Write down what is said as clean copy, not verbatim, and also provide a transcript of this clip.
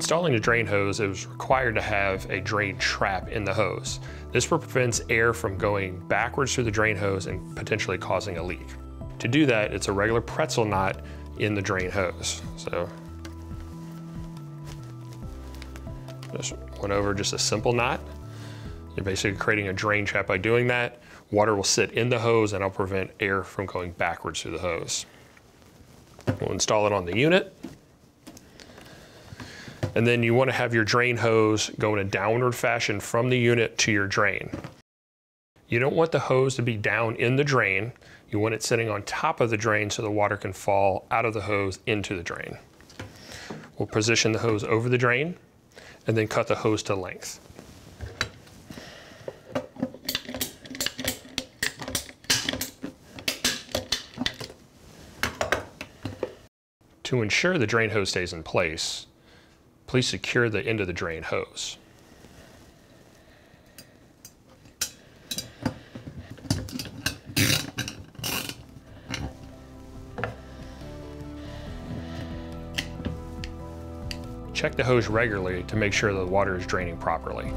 installing a drain hose, it was required to have a drain trap in the hose. This prevents air from going backwards through the drain hose and potentially causing a leak. To do that, it's a regular pretzel knot in the drain hose. So just went over just a simple knot. You're basically creating a drain trap by doing that. Water will sit in the hose and it'll prevent air from going backwards through the hose. We'll install it on the unit. And then you want to have your drain hose go in a downward fashion from the unit to your drain. You don't want the hose to be down in the drain. You want it sitting on top of the drain so the water can fall out of the hose into the drain. We'll position the hose over the drain and then cut the hose to length. To ensure the drain hose stays in place, please secure the end of the drain hose. Check the hose regularly to make sure the water is draining properly.